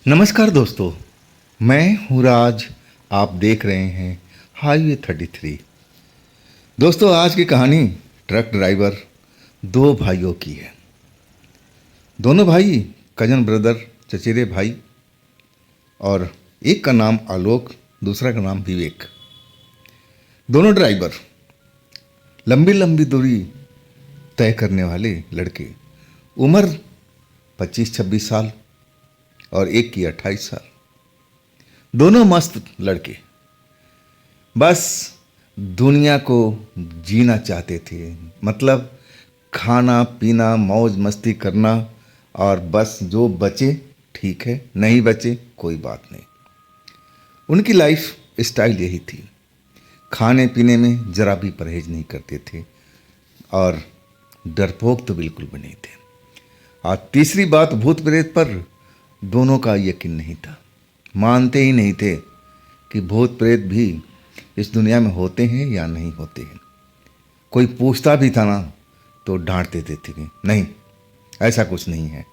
नमस्कार दोस्तों, मैं हूँ राज। आप देख रहे हैं हाईवे 33। दोस्तों, आज की कहानी ट्रक ड्राइवर दो भाइयों की है। दोनों भाई कजन ब्रदर, चचेरे भाई, और एक का नाम आलोक, दूसरा का नाम विवेक। दोनों ड्राइवर, लंबी लंबी दूरी तय करने वाले लड़के। उम्र 25-26 साल और एक की 28 साल। दोनों मस्त लड़के, बस दुनिया को जीना चाहते थे। मतलब खाना पीना मौज मस्ती करना, और बस जो बचे ठीक है, नहीं बचे कोई बात नहीं। उनकी लाइफ स्टाइल यही थी। खाने पीने में जरा भी परहेज नहीं करते थे और डरपोक तो बिल्कुल भी नहीं थे। और तीसरी बात, भूत प्रेत पर दोनों का यकीन नहीं था। मानते ही नहीं थे कि भूत प्रेत भी इस दुनिया में होते हैं या नहीं होते हैं। कोई पूछता भी था ना तो डांट देते थे कि नहीं, ऐसा कुछ नहीं है।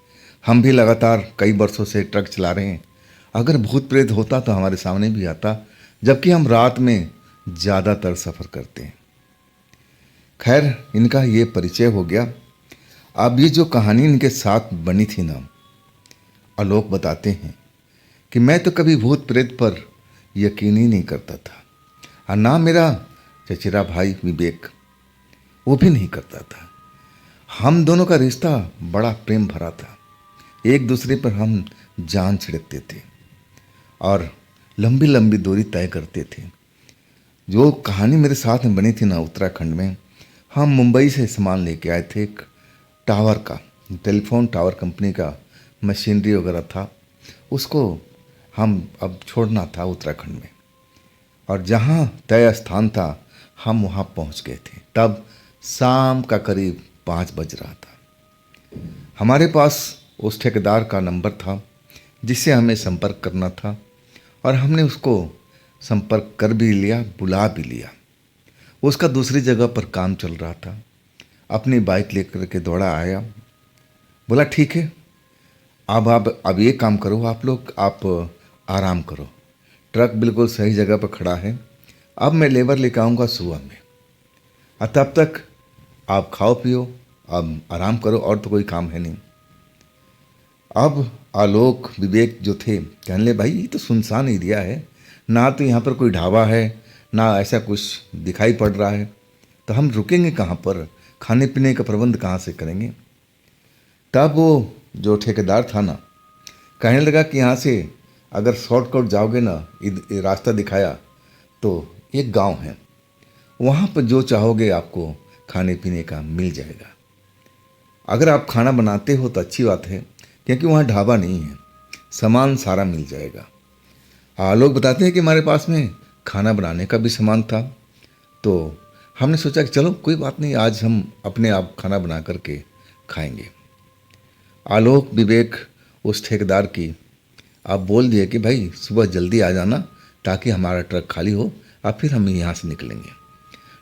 हम भी लगातार कई वर्षों से ट्रक चला रहे हैं, अगर भूत प्रेत होता तो हमारे सामने भी आता, जबकि हम रात में ज़्यादातर सफ़र करते हैं। खैर, इनका ये परिचय हो गया। अब ये जो कहानी इनके साथ बनी थी ना, आलोक बताते हैं कि मैं तो कभी भूत प्रेत पर यकीन ही नहीं करता था, और ना मेरा चचेरा भाई विवेक, वो भी नहीं करता था। हम दोनों का रिश्ता बड़ा प्रेम भरा था। एक दूसरे पर हम जान छिड़कते थे और लंबी लंबी दूरी तय करते थे। जो कहानी मेरे साथ में बनी थी ना, उत्तराखंड में हम मुंबई से सामान लेके आए थे। एक टावर का, टेलीफोन टावर कंपनी का मशीनरी वगैरह था, उसको हम अब छोड़ना था उत्तराखंड में। और जहाँ तय स्थान था हम वहाँ पहुँच गए थे। तब शाम का करीब 5 बज रहा था। हमारे पास उस ठेकेदार का नंबर था जिससे हमें संपर्क करना था, और हमने उसको संपर्क कर भी लिया, बुला भी लिया। उसका दूसरी जगह पर काम चल रहा था। अपनी बाइक लेकर के दौड़ा आया, बोला ठीक है, अब ये काम करो, आप आराम करो, ट्रक बिल्कुल सही जगह पर खड़ा है, अब मैं लेबर लेकर आऊँगा सुबह में, और तब तक आप खाओ पियो, अब आराम करो, और तो कोई काम है नहीं। अब आलोक विवेक जो थे कहने लगे, भाई ये तो सुनसान एरिया है, ना तो यहाँ पर कोई ढाबा है, ना ऐसा कुछ दिखाई पड़ रहा है, तो हम रुकेंगे कहाँ पर, खाने पीने का प्रबंध कहाँ से करेंगे। तब वो जो ठेकेदार था ना, कहने लगा कि यहाँ से अगर शॉर्टकट जाओगे ना, रास्ता दिखाया तो एक गांव है, वहाँ पर जो चाहोगे आपको खाने पीने का मिल जाएगा। अगर आप खाना बनाते हो तो अच्छी बात है, क्योंकि वहाँ ढाबा नहीं है, सामान सारा मिल जाएगा। लोग बताते हैं कि हमारे पास में खाना बनाने का भी सामान था, तो हमने सोचा कि चलो कोई बात नहीं, आज हम अपने आप खाना बना करके खाएंगे। आलोक विवेक उस ठेकेदार की आप बोल दिए कि भाई सुबह जल्दी आ जाना ताकि हमारा ट्रक खाली हो, और फिर हम यहाँ से निकलेंगे।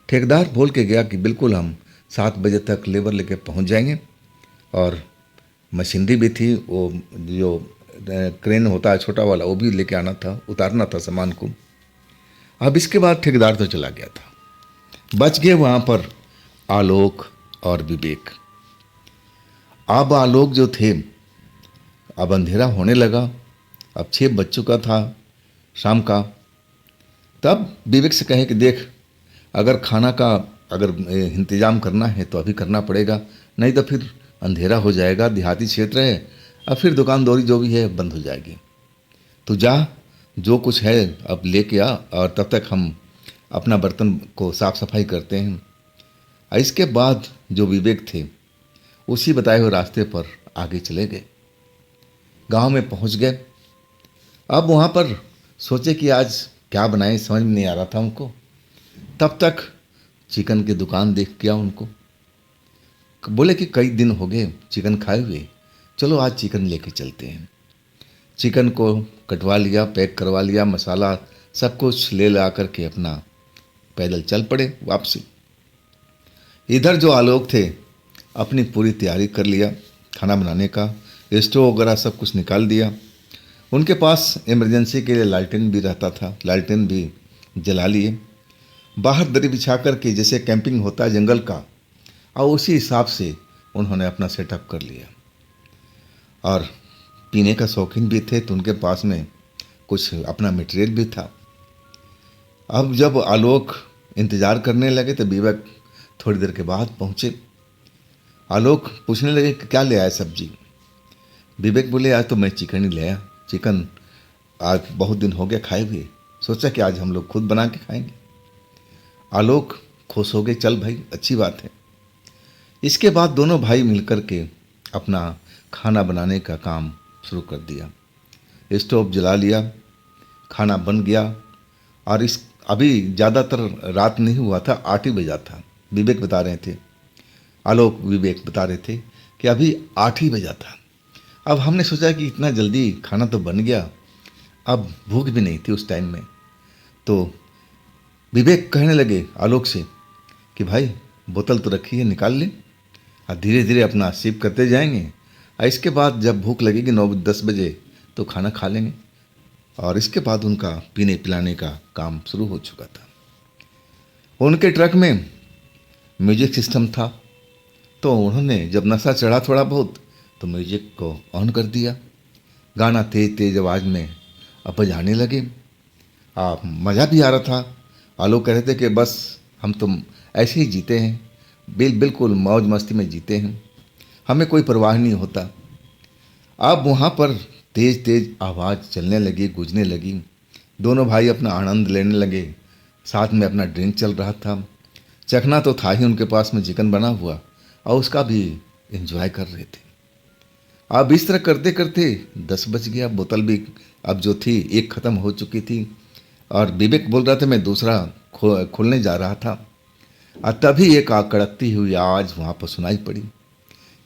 ठेकेदार बोल के गया कि बिल्कुल हम 7 बजे तक लेबर लेके पहुँच जाएंगे, और मशीनरी भी थी, वो जो क्रेन होता है छोटा वाला, वो भी लेके आना था, उतारना था सामान को। अब इसके बाद ठेकेदार तो चला गया था, बच गए वहाँ पर आलोक और विवेक। अब आलोक जो थे, अब अंधेरा होने लगा, अब 6 बज चुका था शाम का। तब विवेक से कहे कि देख, अगर खाना का अगर इंतज़ाम करना है तो अभी करना पड़ेगा, नहीं तो फिर अंधेरा हो जाएगा, देहाती क्षेत्र है, अब फिर दुकानदौरी जो भी है बंद हो जाएगी। तो जा, जो कुछ है अब लेके आ, और तब तक हम अपना बर्तन को साफ़ सफाई करते हैं। और इसके बाद जो विवेक थे उसी बताए हुए रास्ते पर आगे चले गए, गांव में पहुंच गए। अब वहाँ पर सोचे कि आज क्या बनाएं, समझ में नहीं आ रहा था उनको। तब तक चिकन की दुकान देख गया उनको, बोले कि कई दिन हो गए चिकन खाए हुए, चलो आज चिकन लेके चलते हैं। चिकन को कटवा लिया, पैक करवा लिया, मसाला सब कुछ ले ला करके अपना पैदल चल पड़े वापसी। इधर जो आलोक थे अपनी पूरी तैयारी कर लिया खाना बनाने का, स्टोव वगैरह सब कुछ निकाल दिया। उनके पास इमरजेंसी के लिए लालटेन भी रहता था, लालटेन भी जला लिए। बाहर दरी बिछा कर के जैसे कैंपिंग होता है जंगल का, और उसी हिसाब से उन्होंने अपना सेटअप कर लिया। और पीने का शौकीन भी थे तो उनके पास में कुछ अपना मटेरियल भी था। अब जब आलोक इंतज़ार करने लगे तो विवेक थोड़ी देर के बाद पहुँचे। आलोक पूछने लगे कि क्या ले आए सब्जी। विवेक बोले आज तो मैं चिकन ही ले आया, चिकन आज बहुत दिन हो गया खाए हुए, सोचा कि आज हम लोग खुद बना के खाएंगे। आलोक खुश हो गए, चल भाई अच्छी बात है। इसके बाद दोनों भाई मिलकर के अपना खाना बनाने का काम शुरू कर दिया। स्टोव जला लिया, खाना बन गया। और इस अभी ज़्यादातर रात नहीं हुआ था, 8 ही बजा था। विवेक बता रहे थे, आलोक विवेक बता रहे थे कि अभी 8 ही बजा था। अब हमने सोचा कि इतना जल्दी खाना तो बन गया, अब भूख भी नहीं थी उस टाइम में। तो विवेक कहने लगे आलोक से कि भाई बोतल तो रखी है, निकाल ले और धीरे धीरे अपना सिप करते जाएंगे, और इसके बाद जब भूख लगेगी 9-10 बजे तो खाना खा लेंगे। और इसके बाद उनका पीने पिलाने का काम शुरू हो चुका था। उनके ट्रक में म्यूजिक सिस्टम था, तो उन्होंने जब नशा चढ़ा थोड़ा बहुत तो म्यूजिक को ऑन कर दिया। गाना तेज तेज आवाज़ में अब बजाने लगे। मज़ा भी आ रहा था। आलोक कह रहे थे कि बस हम तुम ऐसे ही जीते हैं, बिल्कुल मौज मस्ती में जीते हैं, हमें कोई परवाह नहीं होता। अब वहाँ पर तेज तेज आवाज़ चलने लगी, गूंजने लगी। दोनों भाई अपना आनंद लेने लगे, साथ में अपना ड्रिंक चल रहा था। चखना तो था ही उनके पास में चिकन बना हुआ, और उसका भी एंजॉय कर रहे थे। अब इस तरह करते करते 10 बज गया। बोतल भी अब जो थी एक ख़त्म हो चुकी थी, और विवेक बोल रहा था मैं दूसरा खोलने जा रहा था। और तभी एक कड़कती हुई आवाज़ वहाँ पर सुनाई पड़ी।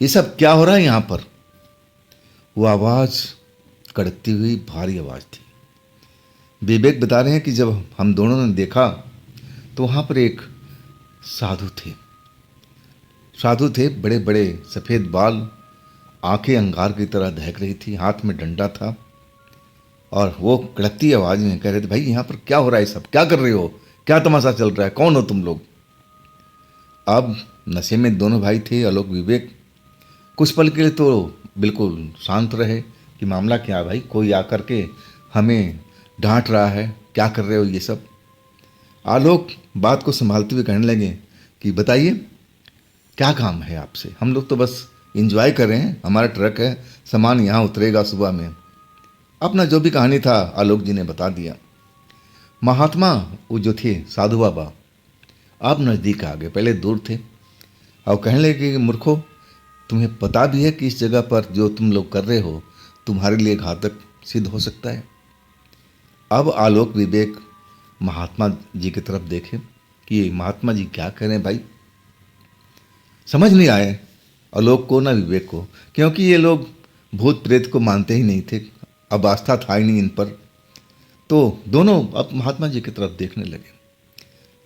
ये सब क्या हो रहा है यहाँ पर? वो आवाज़ कड़कती हुई भारी आवाज़ थी। विवेक बता रहे हैं कि जब हम दोनों ने देखा तो वहाँ पर एक साधु थे। साधु थे, बड़े बड़े सफ़ेद बाल, आंखें अंगार की तरह दहक रही थी, हाथ में डंडा था। और वो कड़कती आवाज़ में कह रहे थे भाई यहाँ पर क्या हो रहा है, सब क्या कर रहे हो, क्या तमाशा चल रहा है, कौन हो तुम लोग? अब नशे में दोनों भाई थे, आलोक विवेक। कुछ पल के लिए तो बिल्कुल शांत रहे कि मामला क्या है भाई, कोई आकर के हमें डांट रहा है, क्या कर रहे हो ये सब। आलोक बात को संभालते हुए कहने लगे कि बताइए क्या काम है आपसे, हम लोग तो बस इंजॉय कर रहे हैं, हमारा ट्रक है, सामान यहाँ उतरेगा सुबह में। अपना जो भी कहानी था आलोक जी ने बता दिया। महात्मा वो जो थे साधु बाबा अब नज़दीक आ गए, पहले दूर थे, और कहने लगे कि मूर्खो, तुम्हें पता भी है कि इस जगह पर जो तुम लोग कर रहे हो तुम्हारे लिए घातक सिद्ध हो सकता है। अब आलोक विवेक महात्मा जी की तरफ देखे कि महात्मा जी क्या कह रहे हैं भाई। समझ नहीं आए आलोक को ना विवेक को, क्योंकि ये लोग भूत प्रेत को मानते ही नहीं थे, अब आस्था था ही नहीं इन पर। तो दोनों अब महात्मा जी की तरफ देखने लगे।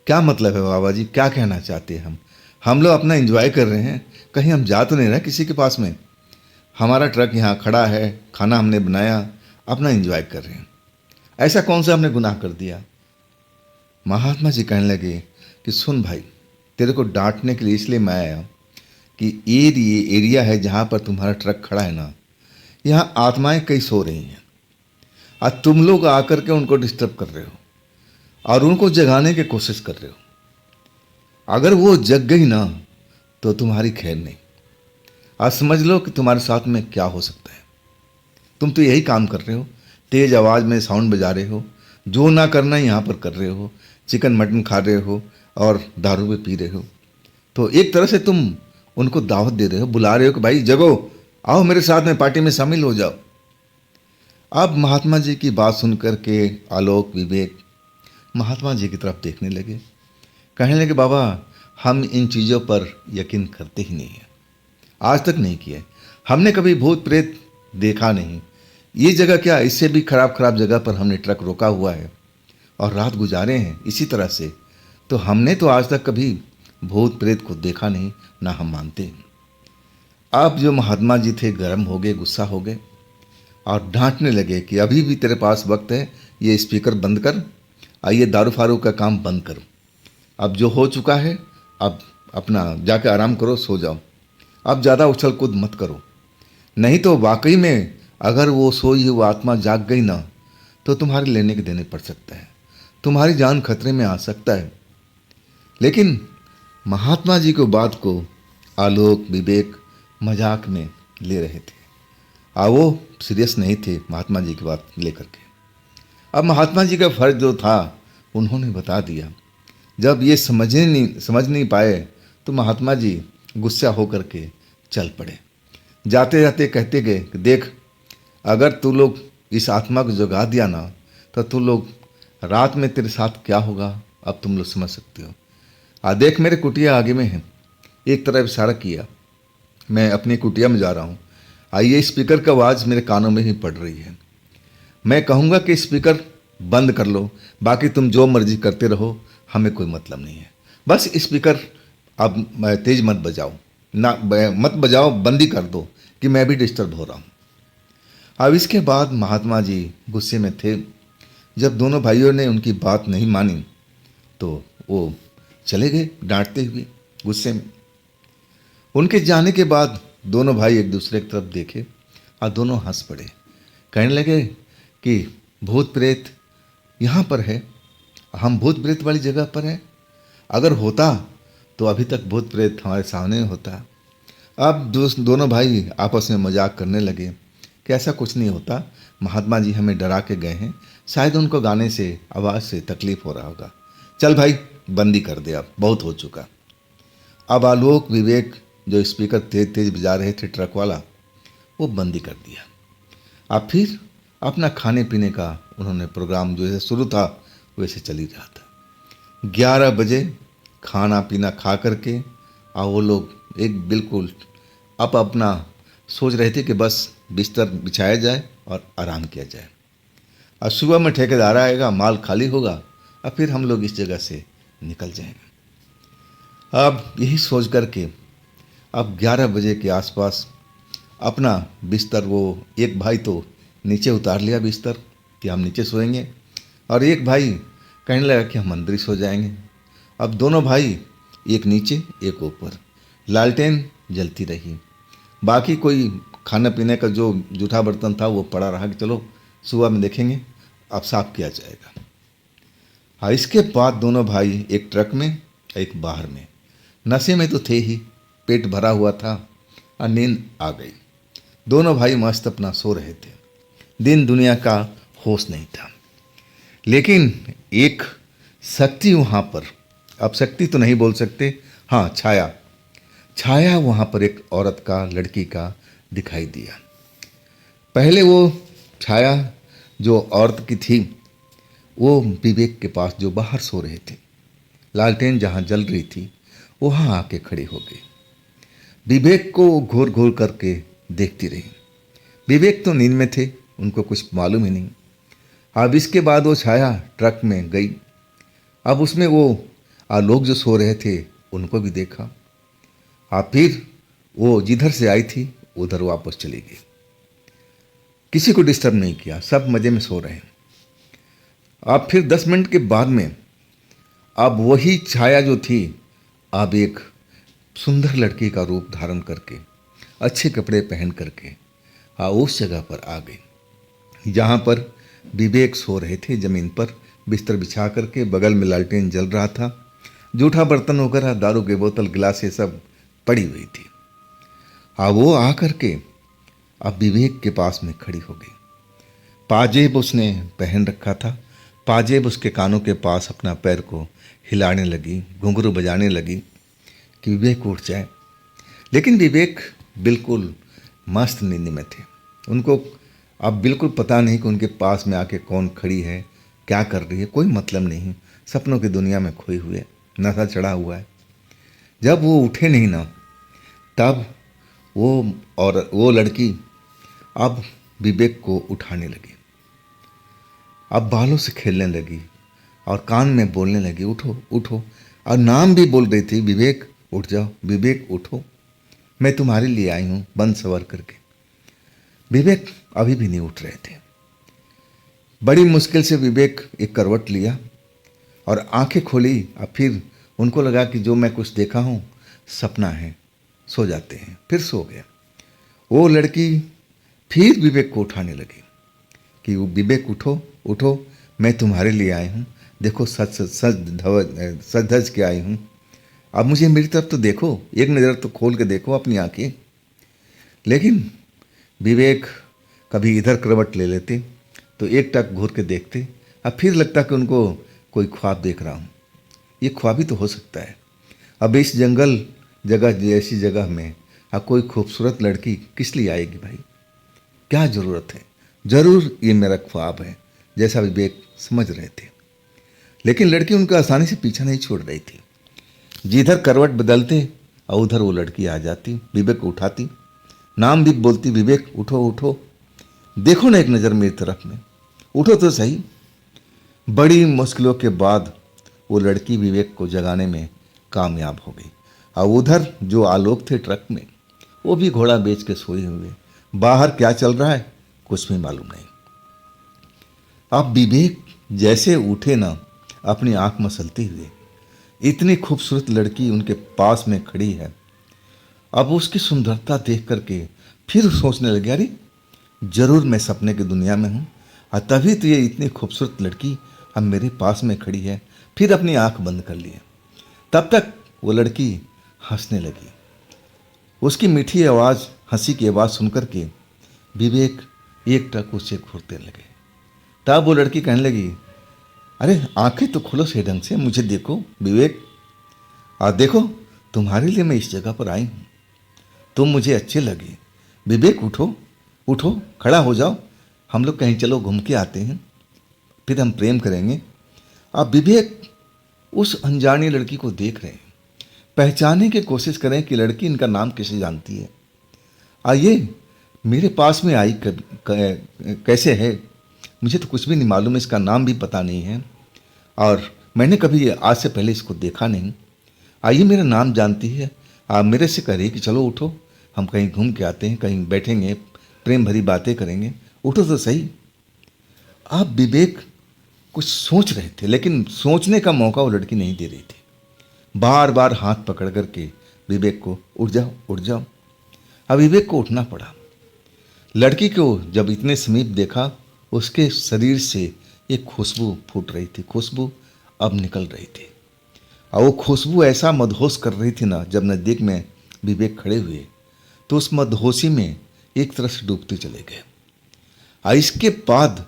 क्या मतलब है बाबा जी, क्या कहना चाहते हैं? हम लोग अपना एंजॉय कर रहे हैं, कहीं हम जा तो नहीं रहे किसी के पास में, हमारा ट्रक यहाँ खड़ा है, खाना हमने बनाया, अपना एंजॉय कर रहे हैं, ऐसा कौन सा हमने गुनाह कर दिया? महात्मा जी कहने लगे कि सुन भाई, तेरे को डांटने के लिए इसलिए मैं आया कि ये एरिया है जहाँ पर तुम्हारा ट्रक खड़ा है ना, यहाँ आत्माएं कई सो रही हैं, आज तुम लोग आकर के उनको डिस्टर्ब कर रहे हो और उनको जगाने की कोशिश कर रहे हो। अगर वो जग गई ना तो तुम्हारी खैर नहीं। आज समझ लो कि तुम्हारे साथ में क्या हो सकता है। तुम तो यही काम कर रहे हो, तेज आवाज़ में साउंड बजा रहे हो, जो ना करना यहाँ पर कर रहे हो, चिकन मटन खा रहे हो और दारू भी पी रहे हो। तो एक तरह से तुम उनको दावत दे रहे हो, बुला रहे हो कि भाई जगो, आओ मेरे साथ में पार्टी में शामिल हो जाओ। अब महात्मा जी की बात सुनकर के आलोक विवेक महात्मा जी की तरफ देखने लगे, कहने लगे बाबा हम इन चीज़ों पर यकीन करते ही नहीं हैं, आज तक नहीं किए, हमने कभी भूत प्रेत देखा नहीं। ये जगह क्या, इससे भी खराब जगह पर हमने ट्रक रोका हुआ है और रात गुजारे हैं इसी तरह से, तो हमने तो आज तक कभी भूत प्रेत को देखा नहीं, ना हम मानते। अब जो महात्मा जी थे गर्म हो गए, गुस्सा हो गए, और डांटने लगे कि अभी भी तेरे पास वक्त है, ये स्पीकर बंद कर, आइए दारू फारू का काम बंद करो, अब जो हो चुका है अब अपना जाके आराम करो, सो जाओ, अब ज़्यादा उछल कूद मत करो, नहीं तो वाकई में अगर वो सोई हुई आत्मा जाग गई ना तो तुम्हारे लेने के देने पड़ सकता है, तुम्हारी जान खतरे में आ सकता है। लेकिन महात्मा जी की बात को आलोक विवेक मजाक में ले रहे थे, वो सीरियस नहीं थे महात्मा जी की बात लेकर के। अब महात्मा जी का फर्ज जो था उन्होंने बता दिया। जब ये समझ नहीं पाए तो महात्मा जी गुस्सा होकर के चल पड़े। जाते जाते कहते गए कि देख, अगर तू लोग इस आत्मा को जगा दिया ना तो तू लोग रात में तेरे साथ क्या होगा अब तुम लोग समझ सकते हो। देख मेरे कुटिया आगे में है, एक तरफ इशारा किया, मैं अपनी कुटिया में जा रहा हूँ। ये स्पीकर का आवाज़ मेरे कानों में ही पड़ रही है, मैं कहूँगा कि स्पीकर बंद कर लो, बाकी तुम जो मर्जी करते रहो, हमें कोई मतलब नहीं है, बस स्पीकर अब तेज मत बजाओ, ना मत बजाओ, बंदी कर दो कि मैं भी डिस्टर्ब हो रहा हूँ। अब इसके बाद महात्मा जी गुस्से में थे। जब दोनों भाइयों ने उनकी बात नहीं मानी तो वो चले गए डांटते हुए गुस्से में। उनके जाने के बाद दोनों भाई एक दूसरे की तरफ देखे और दोनों हंस पड़े, कहने लगे कि भूत प्रेत यहाँ पर है, हम भूत प्रेत वाली जगह पर हैं, अगर होता तो अभी तक भूत प्रेत हमारे सामने होता। अब दोनों भाई आपस में मजाक करने लगे कि ऐसा कुछ नहीं होता, महात्मा जी हमें डरा के गए हैं, शायद उनको गाने से आवाज़ से तकलीफ हो रहा होगा, चल भाई बंदी कर दे, अब बहुत हो चुका। अब आलोक विवेक जो स्पीकर तेज तेज बजा रहे थे ट्रक वाला, वो बंदी कर दिया। अब फिर अपना खाने पीने का उन्होंने प्रोग्राम जो है शुरू था वैसे चल ही रहा था। 11 बजे खाना पीना खा करके वो लोग एक बिल्कुल अब अपना सोच रहे थे कि बस बिस्तर बिछाया जाए और आराम किया जाए, और सुबह में ठेकेदार आएगा, माल खाली होगा, और फिर हम लोग इस जगह से निकल जाएंगे। अब यही सोच करके अब 11 बजे के आसपास अपना बिस्तर, वो एक भाई तो नीचे उतार लिया बिस्तर कि हम नीचे सोएंगे, और एक भाई कहने लगा कि हम अंदर ही सो जाएंगे। अब दोनों भाई एक नीचे एक ऊपर, लालटेन जलती रही, बाकी कोई खाना पीने का जो जूठा बर्तन था वो पड़ा रहा कि चलो सुबह में देखेंगे, अब साफ किया जाएगा। हाँ, इसके बाद दोनों भाई एक ट्रक में एक बाहर में, नशे में तो थे ही, पेट भरा हुआ था और नींद आ गई। दोनों भाई मस्त अपना सो रहे थे, दिन दुनिया का होश नहीं था। लेकिन एक शक्ति वहाँ पर, अब शक्ति तो नहीं बोल सकते, हाँ छाया वहाँ पर एक औरत का, लड़की का दिखाई दिया। पहले वो छाया जो औरत की थी वो विवेक के पास जो बाहर सो रहे थे, लालटेन जहाँ जल रही थी वहाँ आके खड़ी हो गई। विवेक को घूर घूर करके देखती रही। विवेक तो नींद में थे, उनको कुछ मालूम ही नहीं। अब इसके बाद वो छाया ट्रक में गई। अब उसमें वो लोग जो सो रहे थे उनको भी देखा। फिर वो जिधर से आई थी उधर वापस चली गई, किसी को डिस्टर्ब नहीं किया, सब मज़े में सो रहे हैं। अब फिर 10 मिनट के बाद में अब वही छाया जो थी अब एक सुंदर लड़की का रूप धारण करके, अच्छे कपड़े पहन करके उस जगह पर आ गई जहाँ पर विवेक सो रहे थे। ज़मीन पर बिस्तर बिछा करके, बगल में लालटेन जल रहा था, जूठा बर्तन वगैरह, दारू के बोतल, गिलास ये सब पड़ी हुई थी। वो आ करके अब विवेक के पास में खड़ी हो गई। पाजेब उसने पहन रखा था, पाजेब उसके कानों के पास अपना पैर को हिलाने लगी, घुंघरू बजाने लगी कि विवेक उठ जाए। लेकिन विवेक बिल्कुल मस्त नींद में थे, उनको अब बिल्कुल पता नहीं कि उनके पास में आके कौन खड़ी है, क्या कर रही है, कोई मतलब नहीं, सपनों की दुनिया में खोए हुए, नशा चढ़ा हुआ है। जब वो उठे नहीं ना, तब वो लड़की अब विवेक को उठाने लगी, अब बालों से खेलने लगी और कान में बोलने लगी, उठो उठो, और नाम भी बोल रही थी, विवेक उठ जाओ, विवेक उठो, मैं तुम्हारे लिए आई हूँ, बंद सवर करके। विवेक अभी भी नहीं उठ रहे थे। बड़ी मुश्किल से विवेक एक करवट लिया और आंखें खोली। अब फिर उनको लगा कि जो मैं कुछ देखा हूँ सपना है, सो जाते हैं। फिर सो गए। वो लड़की फिर विवेक को उठाने लगी कि वो विवेक उठो उठो, मैं तुम्हारे लिए आई हूँ, देखो सच सच सच धज के आई हूँ, अब मुझे मेरी तरफ तो देखो, एक नज़र तो खोल के देखो अपनी आंखें। लेकिन विवेक कभी इधर करवट ले लेते तो एक टक घूर के देखते। अब फिर लगता कि उनको कोई ख्वाब देख रहा हूँ, ये ख्वाब ही तो हो सकता है। अब इस जंगल जगह जैसी जगह में अब कोई खूबसूरत लड़की किस लिए आएगी भाई, क्या ज़रूरत है, ज़रूर ये मेरा ख्वाब है, जैसा विवेक समझ रहे थे। लेकिन लड़की उनका आसानी से पीछा नहीं छोड़ रही थी। जिधर करवट बदलते और उधर वो लड़की आ जाती, विवेक को उठाती, नाम भी बोलती, विवेक उठो उठो, देखो ना एक नज़र मेरी तरफ में, उठो तो सही। बड़ी मुश्किलों के बाद वो लड़की विवेक को जगाने में कामयाब हो गई। और उधर जो आलोक थे ट्रक में, वो भी घोड़ा बेच के सोए हुए। बाहर क्या चल रहा है कुछ भी मालूम नहीं। अब विवेक जैसे उठे ना, अपनी आंख मसलते हुए, इतनी खूबसूरत लड़की उनके पास में खड़ी है। अब उसकी सुंदरता देख करके फिर सोचने लगे, अरे जरूर मैं सपने की दुनिया में हूँ, और तभी तो ये इतनी खूबसूरत लड़की अब मेरे पास में खड़ी है। फिर अपनी आंख बंद कर लिए। तब तक वो लड़की हंसने लगी। उसकी मीठी आवाज़, हंसी की आवाज़ सुनकर के विवेक एक टक उसे घूरते लगे। तब वो लड़की कहने लगी, अरे आंखें तो खोलो सही ढंग से, मुझे देखो विवेक, और देखो तुम्हारे लिए मैं इस जगह पर आई हूँ, तुम मुझे अच्छे लगे। विवेक उठो उठो, खड़ा हो जाओ, हम लोग कहीं चलो घूम के आते हैं, फिर हम प्रेम करेंगे। अब विवेक उस अनजानी लड़की को देख रहे हैं, पहचानने की कोशिश करें कि लड़की इनका नाम कैसे जानती है, आइए मेरे पास में आई कैसे है, मुझे तो कुछ भी नहीं मालूम, इसका नाम भी पता नहीं है और मैंने कभी आज से पहले इसको देखा नहीं। आइए मेरा नाम जानती है, आप मेरे से कह रही कि चलो उठो, हम कहीं घूम के आते हैं, कहीं बैठेंगे, प्रेम भरी बातें करेंगे, उठो तो सही। आप विवेक कुछ सोच रहे थे, लेकिन सोचने का मौका वो लड़की नहीं दे रही थी। बार बार हाथ पकड़ करके विवेक को, उठ जाओ उठ जाओ। अब विवेक को उठना पड़ा। लड़की को जब इतने समीप देखा, उसके शरीर से एक खुशबू फूट रही थी, खुशबू अब निकल रही थी, और वो खुशबू ऐसा मदहोश कर रही थी ना, जब नज़दीक में विवेक खड़े हुए तो उस मदहोशी में एक तरह से डूबते चले गए। और इसके बाद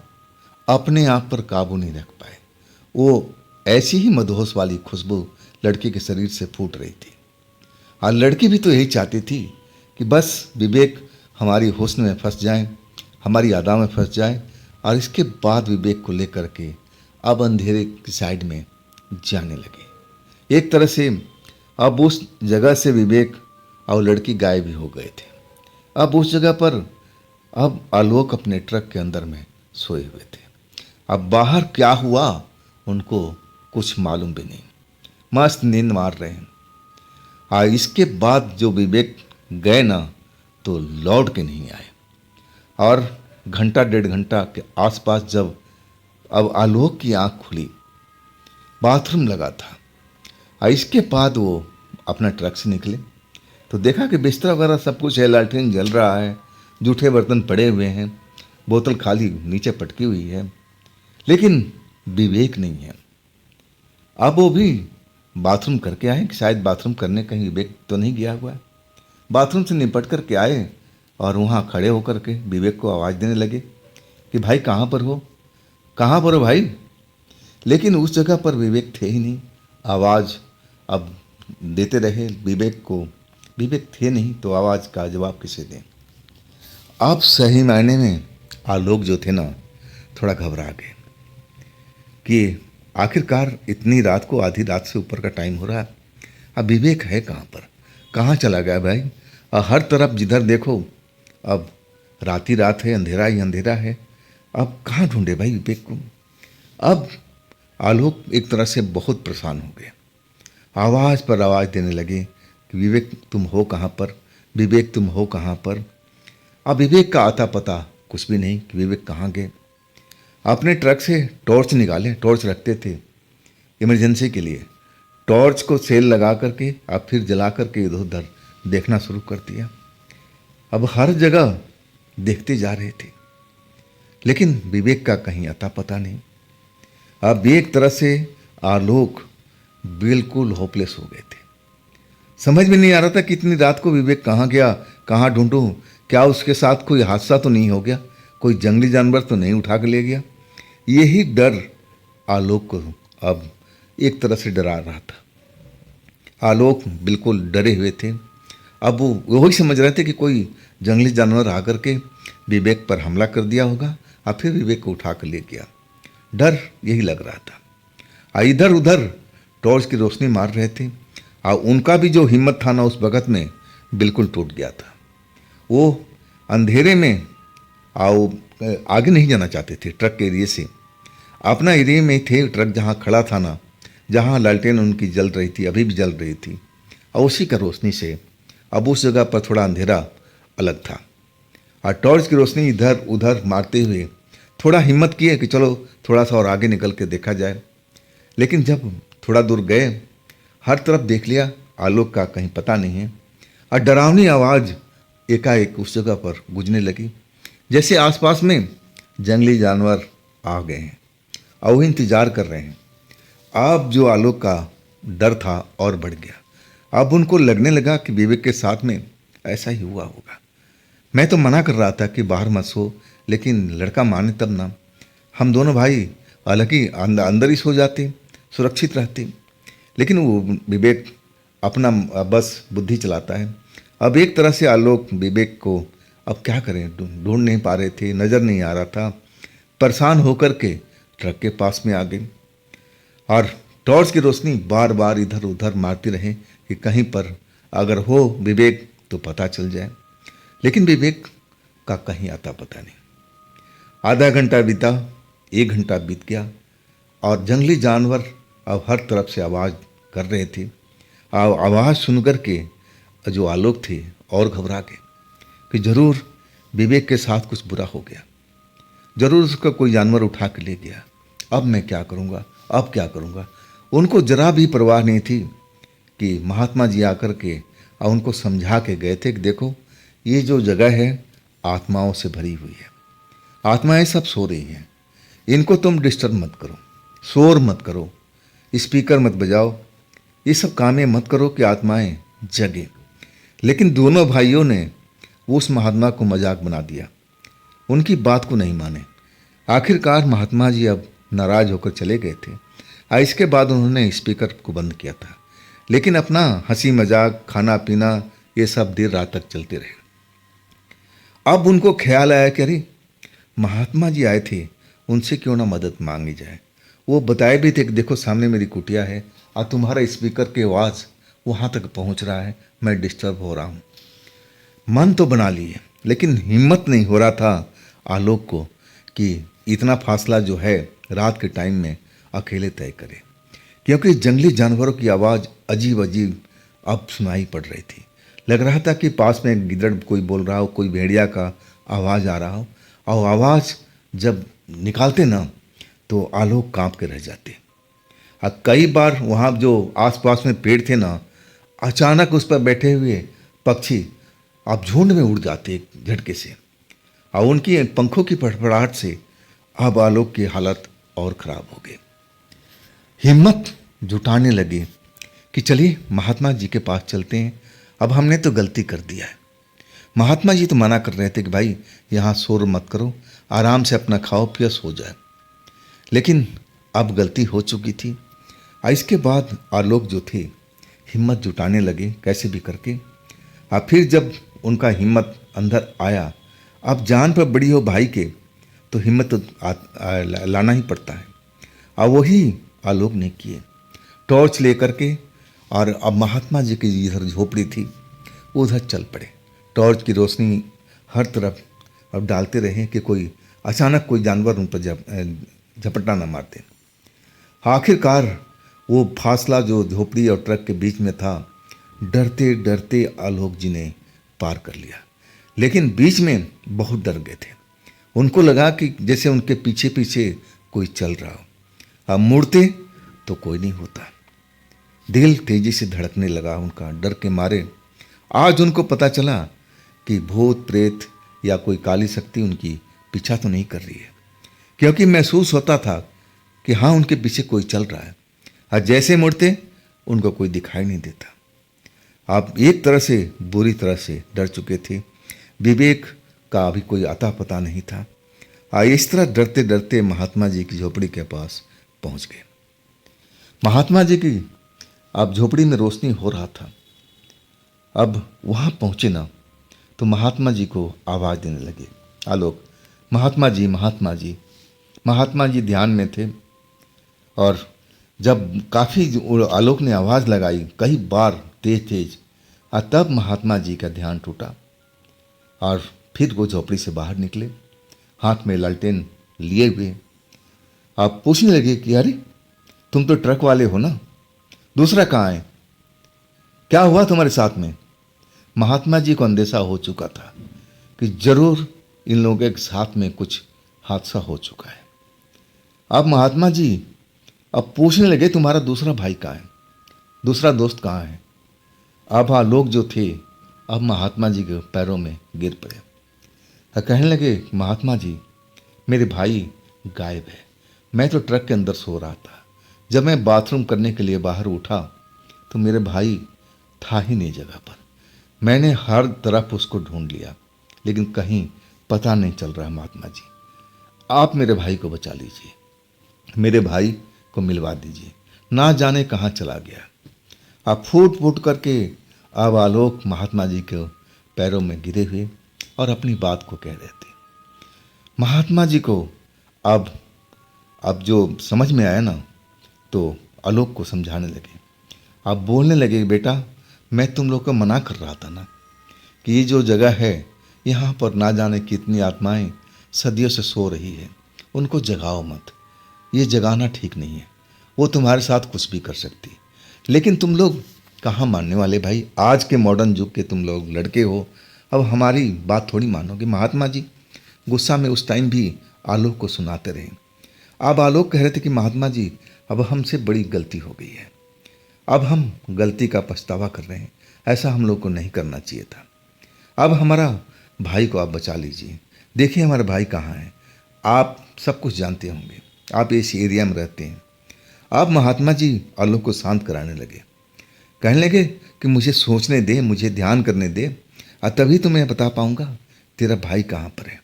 अपने आप पर काबू नहीं रख पाए। वो ऐसी ही मदहोश वाली खुशबू लड़की के शरीर से फूट रही थी, और लड़की भी तो यही चाहती थी कि बस विवेक हमारी हुस्न में फंस जाए, हमारी यादा में फंस जाए, और इसके बाद विवेक को लेकर के अब अंधेरे की साइड में जाने लगे। एक तरह से अब उस जगह से विवेक और लड़की गायब भी हो गए थे। अब उस जगह पर अब आलोक अपने ट्रक के अंदर में सोए हुए थे। अब बाहर क्या हुआ उनको कुछ मालूम भी नहीं, मस्त नींद मार रहे हैं। और इसके बाद जो विवेक गए ना, तो लौट के नहीं आए। और घंटा डेढ़ घंटा के आसपास जब अब आलोक की आंख खुली, बाथरूम लगा था, और इसके बाद वो अपना ट्रक से निकले तो देखा कि बिस्तर वगैरह सब कुछ है, लालटेन जल रहा है, जूठे बर्तन पड़े हुए हैं, बोतल खाली नीचे पटकी हुई है, लेकिन विवेक नहीं है। अब वो भी बाथरूम करके आए कि शायद बाथरूम करने कहीं विवेक तो नहीं गया हुआ है। बाथरूम से निपट कर के आए और वहाँ खड़े होकर के विवेक को आवाज़ देने लगे कि भाई कहाँ पर हो, कहाँ पर हो भाई। लेकिन उस जगह पर विवेक थे ही नहीं। आवाज़ अब देते रहे विवेक को, विवेक थे नहीं, तो आवाज़ का जवाब किसे दें। अब सही मायने में आलोक जो थे ना, थोड़ा घबरा गए कि आखिरकार इतनी रात को, आधी रात से ऊपर का टाइम हो रहा है, अब विवेक है कहाँ पर, कहाँ चला गया भाई। और हर तरफ जिधर देखो अब रात ही रात है, अंधेरा ही अंधेरा है, अब कहाँ ढूंढे भाई विवेक को। अब आलोक एक तरह से बहुत परेशान हो गए, आवाज़ पर आवाज़ देने लगे कि विवेक तुम हो कहाँ पर, विवेक तुम हो कहाँ पर। अब विवेक का आता पता कुछ भी नहीं कि विवेक कहाँ गए। अपने ट्रक से टॉर्च निकाले, टॉर्च रखते थे इमरजेंसी के लिए। टॉर्च को सेल लगा करके अब फिर जला करके इधर उधर देखना शुरू कर दिया। अब हर जगह देखते जा रहे थे, लेकिन विवेक का कहीं अता पता नहीं। अब एक तरह से आलोक बिल्कुल होपलेस हो गए थे। समझ में नहीं आ रहा था कि इतनी रात को विवेक कहाँ गया, कहाँ ढूंढूं। क्या उसके साथ कोई हादसा तो नहीं हो गया, कोई जंगली जानवर तो नहीं उठा के ले गया। यही डर आलोक को अब एक तरह से डरा रहा था। आलोक बिल्कुल डरे हुए थे। अब वो वही समझ रहे थे कि कोई जंगली जानवर आकर के विवेक पर हमला कर दिया होगा और फिर विवेक को उठा कर ले गया। डर यही लग रहा था। इधर उधर टॉर्च की रोशनी मार रहे थे और उनका भी जो हिम्मत था ना उस वक़्त में बिल्कुल टूट गया था। वो अंधेरे में आगे नहीं जाना चाहते थे ट्रक के एरिए से। अपना एरिया में थे, ट्रक जहाँ खड़ा था ना, जहाँ लालटेन उनकी जल रही थी, अभी भी जल रही थी, और उसी का रोशनी से अब उस जगह पर थोड़ा अंधेरा अलग था। और टॉर्च की रोशनी इधर उधर मारते हुए थोड़ा हिम्मत किए कि चलो थोड़ा सा और आगे निकल के देखा जाए। लेकिन जब थोड़ा दूर गए, हर तरफ देख लिया, आलोक का कहीं पता नहीं है। और डरावनी आवाज़ एकाएक उस जगह पर गूंजने लगी, जैसे आसपास में जंगली जानवर आ गए हैं और वो इंतज़ार कर रहे हैं। अब जो आलोक का डर था और बढ़ गया। अब उनको लगने लगा कि विवेक के साथ में ऐसा ही हुआ होगा। मैं तो मना कर रहा था कि बाहर मत सो, लेकिन लड़का माने तब ना। हम दोनों भाई अलग ही अंदर ही सो जाते, सुरक्षित रहते। लेकिन वो विवेक अपना बस बुद्धि चलाता है। अब एक तरह से आलोक विवेक को अब क्या करें, ढूंढ नहीं पा रहे थे, नज़र नहीं आ रहा था। परेशान होकर के ट्रक के पास में आ गए और टॉर्च की रोशनी बार बार इधर उधर मारती रहे कि कहीं पर अगर हो विवेक तो पता चल जाए। लेकिन विवेक का कहीं आता पता नहीं। आधा घंटा बीता, 1 घंटा बीत गया और जंगली जानवर अब हर तरफ से आवाज़ कर रहे थे। आवाज़ सुनकर के जो आलोक थे और घबरा गए कि ज़रूर विवेक के साथ कुछ बुरा हो गया, ज़रूर उसका कोई जानवर उठा के ले गया। अब मैं क्या करूँगा, अब क्या करूँगा। उनको जरा भी परवाह नहीं थी कि महात्मा जी आकर के और उनको समझा के गए थे कि देखो ये जो जगह है आत्माओं से भरी हुई है, आत्माएं सब सो रही हैं, इनको तुम डिस्टर्ब मत करो, शोर मत करो, स्पीकर मत बजाओ, ये सब कामें मत करो कि आत्माएं जगे। लेकिन दोनों भाइयों ने उस महात्मा को मजाक बना दिया, उनकी बात को नहीं माने। आखिरकार महात्मा जी अब नाराज होकर चले गए थे और इसके बाद उन्होंने स्पीकर को बंद किया था। लेकिन अपना हंसी मजाक, खाना पीना ये सब देर रात तक चलते रहे। अब उनको ख्याल आया कि अरे महात्मा जी आए थे, उनसे क्यों ना मदद मांगी जाए। वो बताए भी थे कि देखो सामने मेरी कुटिया है और तुम्हारा स्पीकर की आवाज़ वहाँ तक पहुँच रहा है, मैं डिस्टर्ब हो रहा हूँ। मन तो बना लिए, लेकिन हिम्मत नहीं हो रहा था आलोक को कि इतना फासला जो है रात के टाइम में अकेले तय करे, क्योंकि जंगली जानवरों की आवाज़ अजीब अजीब अब सुनाई पड़ रही थी। लग रहा था कि पास में गिदड़ कोई बोल रहा हो, कोई भेड़िया का आवाज़ आ रहा हो, और आवाज़ जब निकालते ना तो आलोक कांप के रह जाते। और कई बार वहाँ जो आसपास में पेड़ थे ना, अचानक उस पर बैठे हुए पक्षी अब झुंड में उड़ जाते एक झटके से, और उनकी पंखों की फड़फड़ाहट से अब आलोक की हालत और ख़राब हो गई। हिम्मत जुटाने लगे कि चलिए महात्मा जी के पास चलते हैं, अब हमने तो गलती कर दिया है। महात्मा जी तो मना कर रहे थे कि भाई यहाँ शोर मत करो, आराम से अपना खाओ पियो सो जाए। लेकिन अब गलती हो चुकी थी। इसके बाद आलोक जो थे हिम्मत जुटाने लगे कैसे भी करके। और फिर जब उनका हिम्मत अंदर आया, अब जान पर बड़ी हो भाई के तो हिम्मत तो लाना ही पड़ता है, और वही आलोक ने किए। टॉर्च लेकर के और अब महात्मा जी की जिधर झोपड़ी थी उधर चल पड़े। टॉर्च की रोशनी हर तरफ अब डालते रहे कि कोई अचानक कोई जानवर उन पर झपट्टा न मार दे। आखिरकार वो फासला जो झोपड़ी और ट्रक के बीच में था, डरते डरते आलोक जी ने पार कर लिया। लेकिन बीच में बहुत डर गए थे। उनको लगा कि जैसे उनके पीछे पीछे कोई चल रहा हो। अब मुड़ते तो कोई नहीं होता। दिल तेजी से धड़कने लगा उनका डर के मारे। आज उनको पता चला कि भूत प्रेत या कोई काली शक्ति उनकी पीछा तो नहीं कर रही है, क्योंकि महसूस होता था कि हाँ, उनके पीछे कोई चल रहा है। और जैसे मुड़ते उनको कोई दिखाई नहीं देता। आप एक तरह से बुरी तरह से डर चुके थे। विवेक का अभी कोई अता पता नहीं था। इस तरह डरते डरते महात्मा जी की झोपड़ी के पास पहुंच गए। महात्मा जी की अब झोपड़ी में रोशनी हो रहा था। अब वहाँ पहुँचे ना तो महात्मा जी को आवाज़ देने लगे, आलोक, महात्मा जी, महात्मा जी। महात्मा जी ध्यान में थे और जब काफ़ी आलोक ने आवाज़ लगाई कई बार तेज तेज, तब महात्मा जी का ध्यान टूटा और फिर वो झोपड़ी से बाहर निकले, हाथ में लालटेन लिए हुए। आप पूछने लगे कि अरे, तुम तो ट्रक वाले हो ना, दूसरा कहाँ है, क्या हुआ तुम्हारे साथ में? महात्मा जी को अंदेशा हो चुका था कि जरूर इन लोगों के साथ में कुछ हादसा हो चुका है। अब महात्मा जी अब पूछने लगे, तुम्हारा दूसरा भाई कहाँ है, दूसरा दोस्त कहाँ है? अब लोग जो थे अब महात्मा जी के पैरों में गिर पड़े। कहने लगे, महात्मा जी, मेरे भाई गायब है। मैं तो ट्रक के अंदर सो रहा था। जब मैं बाथरूम करने के लिए बाहर उठा तो मेरे भाई था ही नहीं जगह पर। मैंने हर तरफ उसको ढूंढ लिया, लेकिन कहीं पता नहीं चल रहा। महात्मा जी, आप मेरे भाई को बचा लीजिए, मेरे भाई को मिलवा दीजिए, ना जाने कहाँ चला गया। आप फूट फूट करके अब आलोक महात्मा जी के पैरों में गिरे हुए और अपनी बात को कह रहे थे। महात्मा जी को अब जो समझ में आया ना तो आलोक को समझाने लगे। आप बोलने लगे, बेटा, मैं तुम लोग को मना कर रहा था ना कि ये जो जगह है यहाँ पर ना जाने कितनी आत्माएं सदियों से सो रही है, उनको जगाओ मत। ये जगाना ठीक नहीं है, वो तुम्हारे साथ कुछ भी कर सकती। लेकिन तुम लोग कहाँ मानने वाले भाई, आज के मॉडर्न युग के तुम लोग लड़के हो, अब हमारी बात थोड़ी मानोगे। महात्मा जी गुस्सा में उस टाइम भी आलोक को सुनाते रहे। अब आलोक कह रहे थे कि महात्मा जी, अब हमसे बड़ी गलती हो गई है, अब हम गलती का पछतावा कर रहे हैं, ऐसा हम लोग को नहीं करना चाहिए था। अब हमारा भाई को आप बचा लीजिए। देखिए हमारा भाई कहाँ है, आप सब कुछ जानते होंगे, आप इस एरिया में रहते हैं। अब महात्मा जी आलोक को शांत कराने लगे, कहने लगे कि मुझे सोचने दे, मुझे ध्यान करने दे, तभी तो मैं बता पाऊंगा तेरा भाई कहाँ पर है।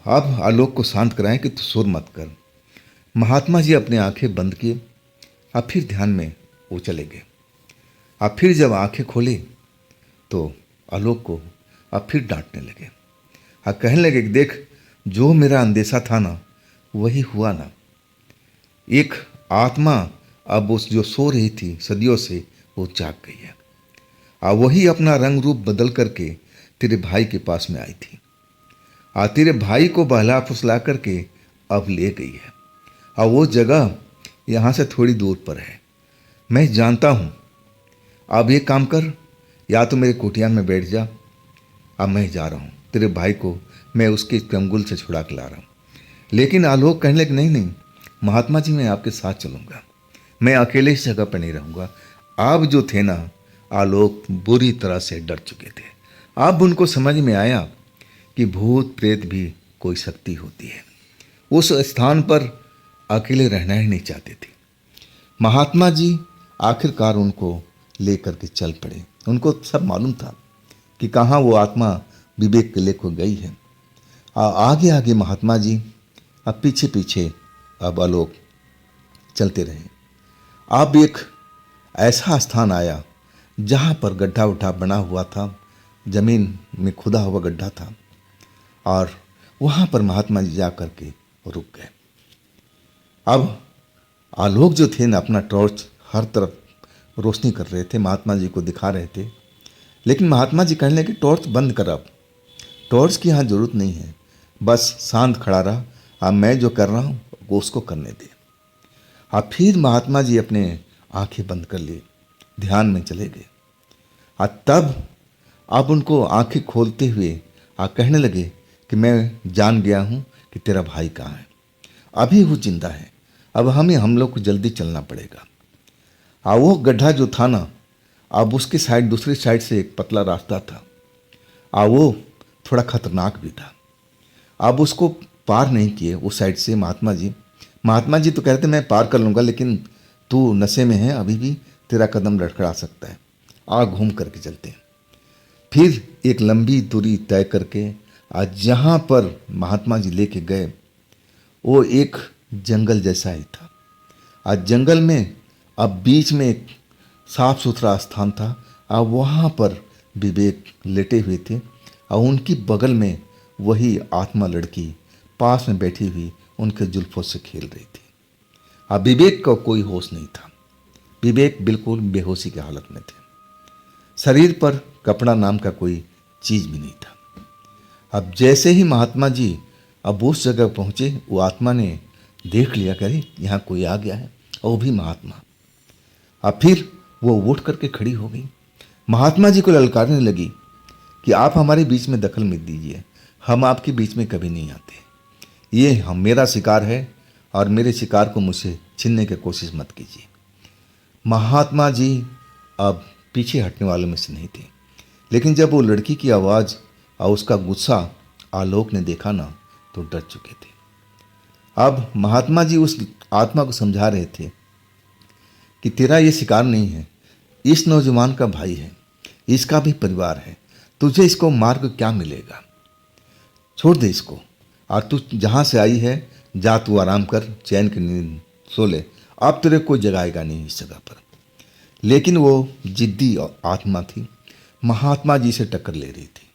अब आलोक को शांत कराएं कि तू शोर मत कर। महात्मा जी अपने आंखें बंद किए, अब फिर ध्यान में वो चले गए। अब फिर जब आंखें खोले तो आलोक को अब फिर डांटने लगे। कहने लगे कि देख, जो मेरा अंदेशा था ना वही हुआ ना। एक आत्मा अब उस जो सो रही थी सदियों से वो जाग गई है, वही अपना रंग रूप बदल करके तेरे भाई के पास में आई थी, तेरे भाई को बहला फुसला करके अब ले गई है। वो जगह यहाँ से थोड़ी दूर पर है, मैं जानता हूँ। अब एक काम कर, या तो मेरे कुटिया में बैठ जा, अब मैं जा रहा हूँ, तेरे भाई को मैं उसके चंगुल से छुड़ा के ला रहा हूँ। लेकिन आलोक कहने लगे, नहीं नहीं महात्मा जी, मैं आपके साथ चलूँगा, मैं अकेले इस जगह पर नहीं रहूँगा। आप जो थे ना, आलोक बुरी तरह से डर चुके थे। अब उनको समझ में आया कि भूत प्रेत भी कोई शक्ति होती है। उस स्थान पर अकेले रहना ही नहीं चाहते थे। महात्मा जी आखिरकार उनको लेकर के चल पड़े। उनको सब मालूम था कि कहाँ वो आत्मा विवेक के लेकर गई है। आगे आगे महात्मा जी, अब पीछे पीछे अब आलोक चलते रहे। अब एक ऐसा स्थान आया जहाँ पर गड्ढा उड्ढा बना हुआ था, जमीन में खुदा हुआ गड्ढा था, और वहाँ पर महात्मा जी जा कर के रुक गए। अब आलोक जो थे ना, अपना टॉर्च हर तरफ रोशनी कर रहे थे, महात्मा जी को दिखा रहे थे। लेकिन महात्मा जी कहने लगे, टॉर्च बंद कर, अब टॉर्च की यहाँ जरूरत नहीं है, बस शांत खड़ा रहा, अब मैं जो कर रहा हूँ वो उसको करने दे। अब फिर महात्मा जी अपने आंखें बंद कर लिए, ध्यान में चले गए। तब अब उनको आंखें खोलते हुए आप कहने लगे कि मैं जान गया हूँ कि तेरा भाई कहाँ है। अभी वो जिंदा है। अब हम लोग को जल्दी चलना पड़ेगा। वो गड्ढा जो था ना, अब उसकी साइड दूसरी साइड से एक पतला रास्ता था। वो थोड़ा खतरनाक भी था। अब उसको पार नहीं किए उस साइड से महात्मा जी तो कहते मैं पार कर लूँगा, लेकिन तू नशे में है, अभी भी तेरा कदम लड़खड़ा सकता है। घूम करके चलते हैं। फिर एक लंबी दूरी तय करके आज जहाँ पर महात्मा जी लेके गए वो एक जंगल जैसा ही था। आज जंगल में अब बीच में एक साफ सुथरा स्थान था। अब वहाँ पर विवेक लेटे हुए थे और उनकी बगल में वही आत्मा लड़की पास में बैठी हुई उनके जुल्फों से खेल रही थी। अब विवेक का कोई होश नहीं था। विवेक बिल्कुल बेहोशी की हालत में थे। शरीर पर कपड़ा नाम का कोई चीज भी नहीं था। अब जैसे ही महात्मा जी अब उस जगह पहुंचे, वो आत्मा ने देख लिया कि अरे यहाँ कोई आ गया है, और वो भी महात्मा। अब फिर वो उठ करके खड़ी हो गई। महात्मा जी को ललकारने लगी कि आप हमारे बीच में दखल मत दीजिए, हम आपके बीच में कभी नहीं आते। ये मेरा शिकार है और मेरे शिकार को मुझसे छीनने की कोशिश मत कीजिए। महात्मा जी अब पीछे हटने वालों में से नहीं थे, लेकिन जब वो लड़की की आवाज़ और उसका गुस्सा आलोक ने देखा ना, तो डर चुके थे। अब महात्मा जी उस आत्मा को समझा रहे थे कि तेरा ये शिकार नहीं है, इस नौजवान का भाई है, इसका भी परिवार है, तुझे इसको मार कर क्या मिलेगा, छोड़ दे इसको, और तू जहाँ से आई है जा, तू आराम कर, चैन की नींद सो ले, अब तेरे कोई जगाएगा नहीं इस जगह पर। लेकिन वो जिद्दी आत्मा थी, महात्मा जी से टक्कर ले रही थी।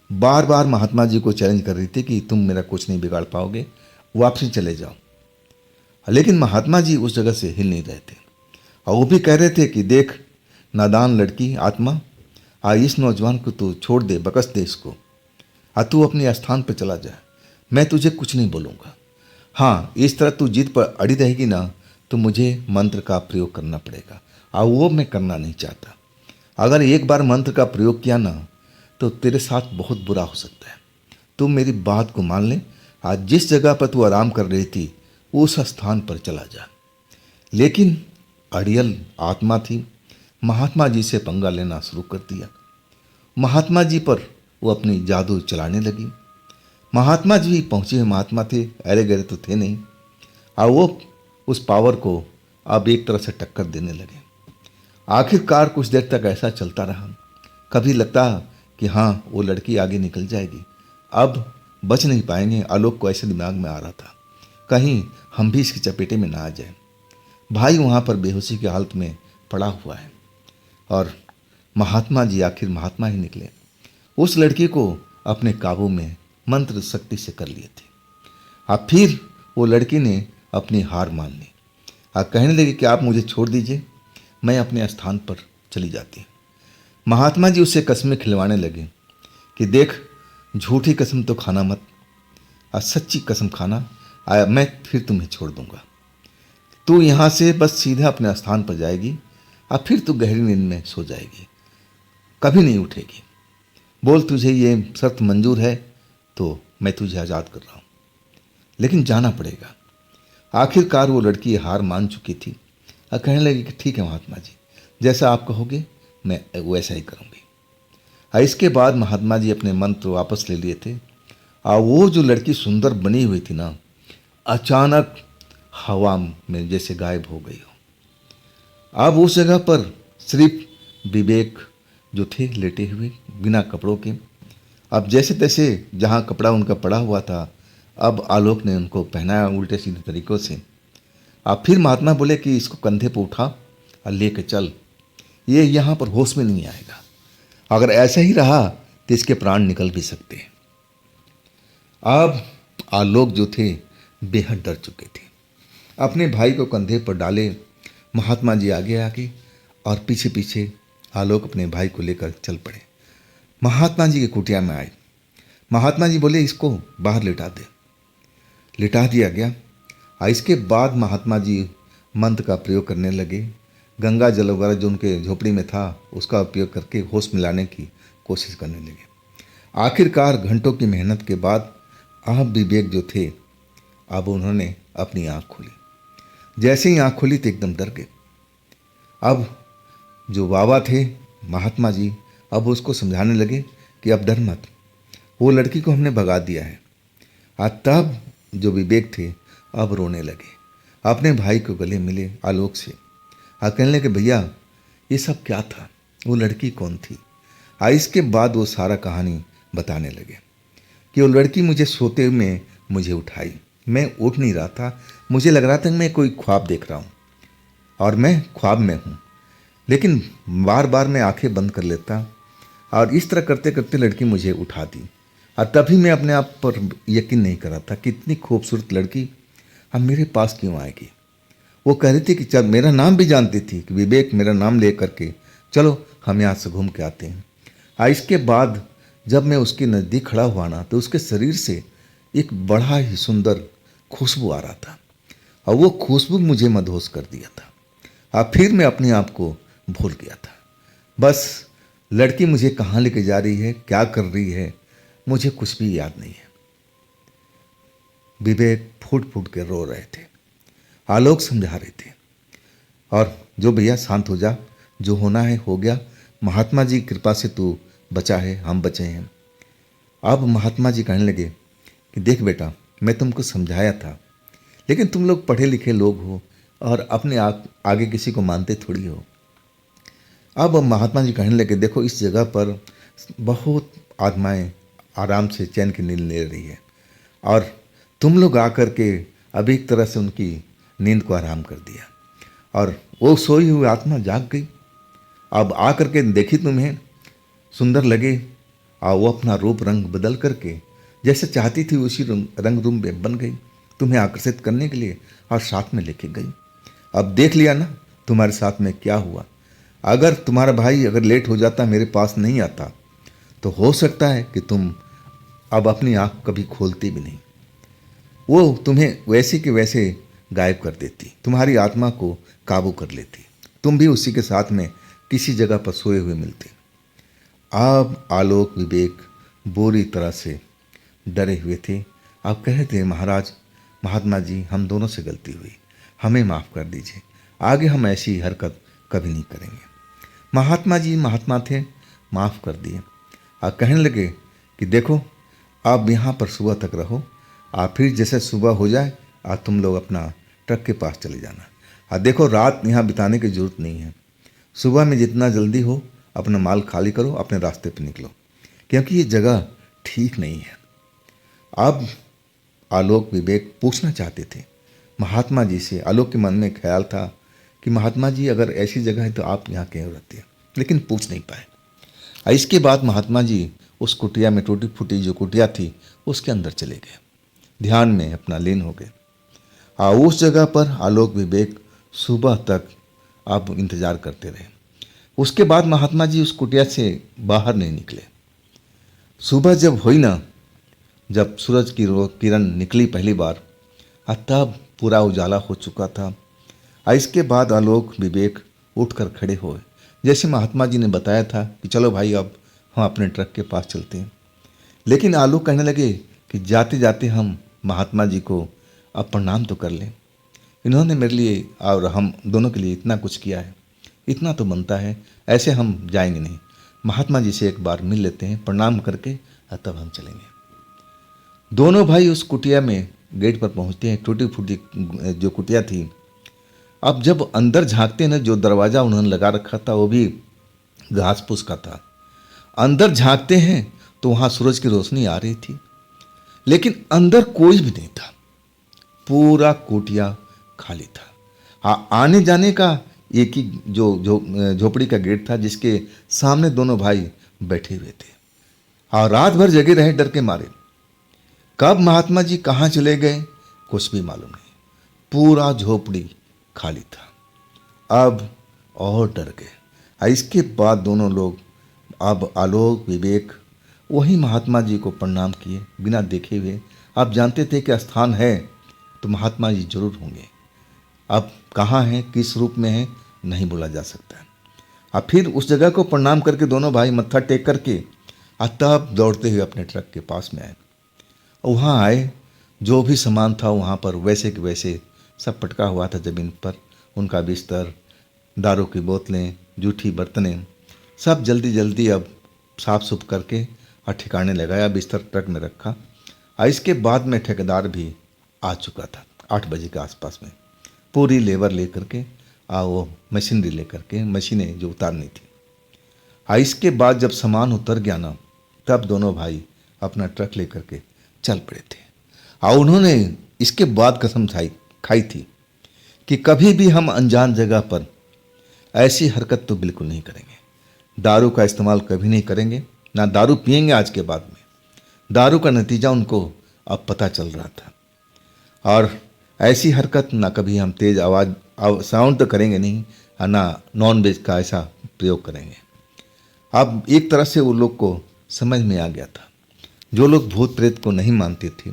बार बार महात्मा जी को चैलेंज कर रही थी कि तुम मेरा कुछ नहीं बिगाड़ पाओगे, वापसी चले जाओ। लेकिन महात्मा जी उस जगह से हिल नहीं रहे थे, और वो भी कह रहे थे कि देख नादान लड़की आत्मा, इस नौजवान को तू छोड़ दे, बकस दे इसको, तू अपने स्थान पर चला जा, मैं तुझे कुछ नहीं बोलूँगा। हाँ, इस तरह तू जिद पर अड़ी रहेगी ना, तो मुझे मंत्र का प्रयोग करना पड़ेगा, और वो मैं करना नहीं चाहता। अगर एक बार मंत्र का प्रयोग किया ना, तो तेरे साथ बहुत बुरा हो सकता है। तू मेरी बात को मान ले, आज जिस जगह पर तू आराम कर रही थी उस स्थान पर चला जा। लेकिन अड़ियल आत्मा थी, महात्मा जी से पंगा लेना शुरू कर दिया। महात्मा जी पर वो अपनी जादू चलाने लगी। महात्मा जी भी पहुँचे हुए महात्मा थे, अरे गरे तो थे नहीं, और वो उस पावर को अब एक तरह से टक्कर देने लगे। आखिरकार कुछ देर तक ऐसा चलता रहा। कभी लगता कि हाँ वो लड़की आगे निकल जाएगी, अब बच नहीं पाएंगे। आलोक को ऐसे दिमाग में आ रहा था कहीं हम भी इसकी चपेटे में ना आ जाए। भाई वहाँ पर बेहोशी की हालत में पड़ा हुआ है, और महात्मा जी आखिर महात्मा ही निकले। उस लड़की को अपने काबू में मंत्र शक्ति से कर लिए थे। अब फिर वो लड़की ने अपनी हार मान ली और कहने लगी कि आप मुझे छोड़ दीजिए, मैं अपने स्थान पर चली जाती हूँ। महात्मा जी उससे कस्में खिलवाने लगे कि देख झूठी कसम तो खाना मत, और सच्ची कसम खाना, मैं फिर तुम्हें छोड़ दूंगा। तू यहाँ से बस सीधा अपने स्थान पर जाएगी और फिर तू गहरी नींद में सो जाएगी, कभी नहीं उठेगी। बोल तुझे ये शर्त मंजूर है तो मैं तुझे आज़ाद कर रहा हूँ, लेकिन जाना पड़ेगा। आखिरकार वो लड़की हार मान चुकी थी और कहने लगी कि ठीक है महात्मा जी, जैसा आप कहोगे मैं वैसा ही करूँगी। और इसके बाद महात्मा जी अपने मंत्र वापस ले लिए थे, और वो जो लड़की सुंदर बनी हुई थी ना, अचानक हवा में जैसे गायब हो गई हो। अब उस जगह पर सिर्फ विवेक जो थे लेटे हुए बिना कपड़ों के। अब जैसे तैसे जहाँ कपड़ा उनका पड़ा हुआ था, अब आलोक ने उनको पहनाया उल्टे सीधे तरीक़ों से। अब फिर महात्मा बोले कि इसको कंधे पर उठा और लेके चल, ये यहाँ पर होश में नहीं आएगा, अगर ऐसा ही रहा तो इसके प्राण निकल भी सकते हैं। अब आलोक जो थे बेहद डर चुके थे। अपने भाई को कंधे पर डाले महात्मा जी आगे और पीछे पीछे आलोक अपने भाई को लेकर चल पड़े। महात्मा जी की कुटिया में आए। महात्मा जी बोले इसको बाहर लिटा दे। लिटा दिया गया। इसके बाद महात्मा जी मंत्र का प्रयोग करने लगे। गंगा जल वगैरह जो उनके झोपड़ी में था उसका उपयोग करके होश मिलाने की कोशिश करने लगे। आखिरकार घंटों की मेहनत के बाद अब विवेक जो थे, अब उन्होंने अपनी आँख खोली। जैसे ही आँख खोली तो एकदम डर गए। अब जो बाबा थे महात्मा जी, अब उसको समझाने लगे कि अब डर मत, वो लड़की को हमने भगा दिया है। तब जो विवेक थे अब रोने लगे, अपने भाई को गले मिले आलोक से। कहने लगे भैया ये सब क्या था, वो लड़की कौन थी। इसके बाद वो सारा कहानी बताने लगे कि वो लड़की मुझे सोते में मुझे उठाई, मैं उठ नहीं रहा था, मुझे लग रहा था कि मैं कोई ख्वाब देख रहा हूँ और मैं ख्वाब में हूँ, लेकिन बार बार मैं आंखें बंद कर लेता और इस तरह करते करते लड़की मुझे उठा दी। और तभी मैं अपने आप पर यकीन नहीं कर रहा था कि इतनी खूबसूरत लड़की अब मेरे पास क्यों आएगी। वो कह रही थी कि चल, मेरा नाम भी जानती थी कि विवेक मेरा नाम ले करके चलो हम यहाँ से घूम के आते हैं। इसके बाद जब मैं उसके नज़दीक खड़ा हुआ ना तो उसके शरीर से एक बड़ा ही सुंदर खुशबू आ रहा था और वो खुशबू मुझे मदहोश कर दिया था। फिर मैं अपने आप को भूल गया था। बस लड़की मुझे कहाँ लेके जा रही है, क्या कर रही है, मुझे कुछ भी याद नहीं है। विवेक फूट फूट के रो रहे थे, आलोक समझा रहे थे और जो भैया शांत हो जा, जो होना है हो गया, महात्मा जी की कृपा से तू बचा है, हम बचे हैं। अब महात्मा जी कहने लगे कि देख बेटा, मैं तुमको समझाया था, लेकिन तुम लोग पढ़े लिखे लोग हो और अपने आगे किसी को मानते थोड़ी हो। अब महात्मा जी कहने लगे देखो, इस जगह पर बहुत आत्माएं आराम से चैन की नींद ले रही है और तुम लोग आकर के अभी एक तरह से उनकी नींद को आराम कर दिया और वो सोई हुई आत्मा जाग गई। अब आकर के देखी तुम्हें सुंदर लगे और वो अपना रूप रंग बदल करके जैसे चाहती थी उसी रंग रूप में बन गई, तुम्हें आकर्षित करने के लिए और साथ में लेके गई। अब देख लिया ना तुम्हारे साथ में क्या हुआ। अगर तुम्हारा भाई अगर लेट हो जाता, मेरे पास नहीं आता, तो हो सकता है कि तुम अब अपनी आँख कभी खोलती भी नहीं। वो तुम्हें वैसे के वैसे गायब कर देती, तुम्हारी आत्मा को काबू कर लेती, तुम भी उसी के साथ में किसी जगह पर सोए हुए मिलते। अब आलोक विवेक बुरी तरह से डरे हुए थे। अब कहे थे महाराज, महात्मा जी, हम दोनों से गलती हुई, हमें माफ़ कर दीजिए, आगे हम ऐसी हरकत कभी नहीं करेंगे। महात्मा जी महात्मा थे, माफ़ कर दिए। अब कहने लगे कि देखो, आप यहाँ पर सुबह तक रहो, आप फिर जैसे सुबह हो जाए आज तुम लोग अपना ट्रक के पास चले जाना। देखो, रात यहाँ बिताने की ज़रूरत नहीं है, सुबह में जितना जल्दी हो अपना माल खाली करो, अपने रास्ते पर निकलो, क्योंकि ये जगह ठीक नहीं है। अब आलोक विवेक पूछना चाहते थे महात्मा जी से। आलोक के मन में ख्याल था कि महात्मा जी अगर ऐसी जगह है तो आप यहाँ क्यों रहते हैं, लेकिन पूछ नहीं पाए। इसके बाद महात्मा जी उस कुटिया में, टूटी फूटी जो कुटिया थी उसके अंदर चले गए, ध्यान में अपना लीन हो गए। उस जगह पर आलोक विवेक सुबह तक अब इंतजार करते रहे। उसके बाद महात्मा जी उस कुटिया से बाहर नहीं निकले। सुबह जब हुई ना, जब सूरज की किरण निकली पहली बार, तब पूरा उजाला हो चुका था। इसके बाद आलोक विवेक उठकर खड़े हुए, जैसे महात्मा जी ने बताया था कि चलो भाई अब हम अपने ट्रक के पास चलते हैं। लेकिन आलोक कहने लगे कि जाते जाते हम महात्मा जी को अब प्रणाम तो कर लें, इन्होंने मेरे लिए और हम दोनों के लिए इतना कुछ किया है, इतना तो बनता है, ऐसे हम जाएंगे नहीं, महात्मा जी से एक बार मिल लेते हैं, प्रणाम करके तब हम चलेंगे। दोनों भाई उस कुटिया में गेट पर पहुंचते हैं, टूटी फूटी जो कुटिया थी। अब जब अंदर झांकते हैं, जो दरवाज़ा उन्होंने लगा रखा था वो भी घास फूस का था, अंदर झांकते हैं तो वहाँ सूरज की रोशनी आ रही थी, लेकिन अंदर कोई भी नहीं था, पूरा कुटिया खाली था। हाँ, आने जाने का एक ही जो झोपड़ी का गेट था जिसके सामने दोनों भाई बैठे हुए थे। हाँ, रात भर जगे रहे डर के मारे, कब महात्मा जी कहाँ चले गए कुछ भी मालूम नहीं, पूरा झोपड़ी खाली था। अब और डर गए। इसके बाद दोनों लोग, अब आलोक विवेक वही महात्मा जी को प्रणाम किए बिना देखे हुए। आप जानते थे कि स्थान है तो महात्मा जी जरूर होंगे, अब कहाँ हैं, किस रूप में हैं, नहीं बोला जा सकता। अब फिर उस जगह को प्रणाम करके दोनों भाई मत्था टेक करके और तब दौड़ते हुए अपने ट्रक के पास में आए। और वहाँ आए, जो भी सामान था वहाँ पर वैसे के वैसे सब पटका हुआ था ज़मीन पर। उनका बिस्तर, दारू की बोतलें, जूठी बर्तनें, सब जल्दी जल्दी अब साफ सुफ करके और ठिकाने लगाया, बिस्तर ट्रक में रखा। और इसके बाद में ठेकेदार भी आ चुका था 8 बजे के आसपास में, पूरी लेबर लेकर के वो मशीनरी लेकर के, मशीनें जो उतारनी थी। और इसके बाद जब सामान उतर गया ना, तब दोनों भाई अपना ट्रक लेकर के चल पड़े थे। और उन्होंने इसके बाद कसम खाई थी कि कभी भी हम अनजान जगह पर ऐसी हरकत तो बिल्कुल नहीं करेंगे। दारू का इस्तेमाल कभी नहीं करेंगे, ना दारू पिएंगे। आज के बाद में दारू का नतीजा उनको अब पता चल रहा था। और ऐसी हरकत ना कभी हम तेज़ आवाज़ साउंड तो करेंगे नहीं, और ना नॉन वेज का ऐसा प्रयोग करेंगे। अब एक तरह से वो लोग को समझ में आ गया था। जो लोग भूत प्रेत को नहीं मानते थे,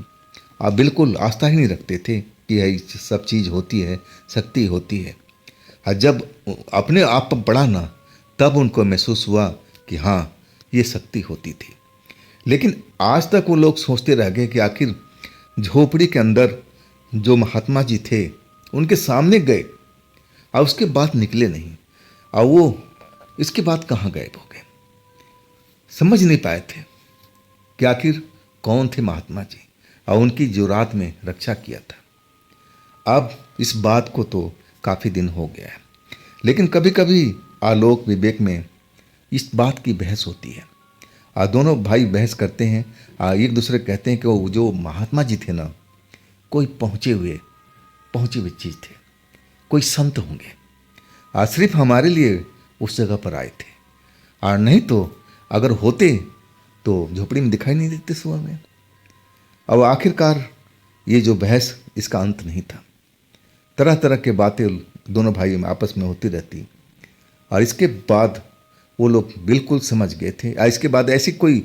आप बिल्कुल आस्था ही नहीं रखते थे कि यह सब चीज़ होती है, शक्ति होती है। और जब अपने आप पर पड़ा ना, तब उनको महसूस हुआ कि हाँ, ये शक्ति होती थी। लेकिन आज तक वो लोग सोचते रह गए कि आखिर झोपड़ी के अंदर जो महात्मा जी थे उनके सामने गए और उसके बाद निकले नहीं, और वो इसके बाद कहाँ गायब हो गए। समझ नहीं पाए थे कि आखिर कौन थे महात्मा जी, और उनकी जो रात में रक्षा किया था। अब इस बात को तो काफ़ी दिन हो गया है, लेकिन कभी कभी आलोक विवेक में इस बात की बहस होती है। दोनों भाई बहस करते हैं, एक दूसरे कहते हैं कि वो जो महात्मा जी थे ना, कोई पहुँचे हुए चीज़ थे, कोई संत होंगे, सिर्फ हमारे लिए उस जगह पर आए थे, और नहीं तो अगर होते तो झोपड़ी में दिखाई नहीं देते सुबह में। अब आखिरकार ये जो बहस, इसका अंत नहीं था। तरह तरह के बातें दोनों भाई में आपस में होती रहती, और इसके बाद वो लोग बिल्कुल समझ गए थे। इसके बाद ऐसी कोई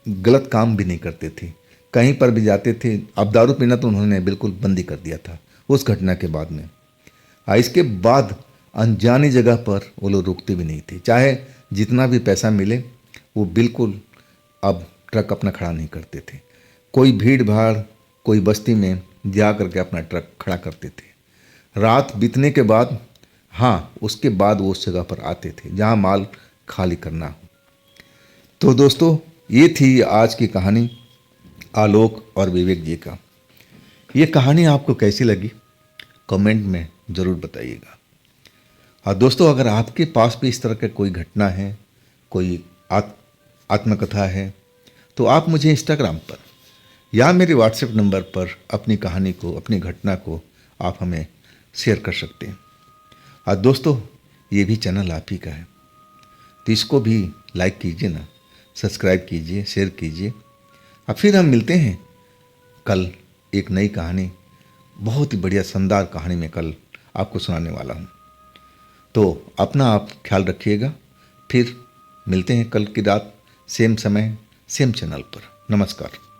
गलत काम भी नहीं करते थे, कहीं पर भी जाते थे। अब दारू पीना तो उन्होंने बिल्कुल बंदी कर दिया था उस घटना के बाद में। इसके बाद अनजानी जगह पर वो लोग रुकते भी नहीं थे, चाहे जितना भी पैसा मिले, वो बिल्कुल अब ट्रक अपना खड़ा नहीं करते थे। कोई भीड़ भाड़, कोई बस्ती में जा करके अपना ट्रक खड़ा करते थे। रात बीतने के बाद, हाँ, उसके बाद वो उस जगह पर आते थे जहाँ माल खाली करना हो। तो दोस्तों, ये थी आज की कहानी आलोक और विवेक जी का। ये कहानी आपको कैसी लगी कमेंट में ज़रूर बताइएगा। और दोस्तों, अगर आपके पास भी इस तरह का कोई घटना है, कोई आत्मकथा है, तो आप मुझे इंस्टाग्राम पर या मेरे व्हाट्सएप नंबर पर अपनी कहानी को, अपनी घटना को आप हमें शेयर कर सकते हैं। और दोस्तों, ये भी चैनल आप ही का है, तो इसको भी लाइक कीजिए ना, सब्सक्राइब कीजिए, शेयर कीजिए। अब फिर हम मिलते हैं कल एक नई कहानी, बहुत ही बढ़िया शानदार कहानी में कल आपको सुनाने वाला हूँ। तो अपना आप ख्याल रखिएगा। फिर मिलते हैं कल की रात, सेम समय, सेम चैनल पर। नमस्कार।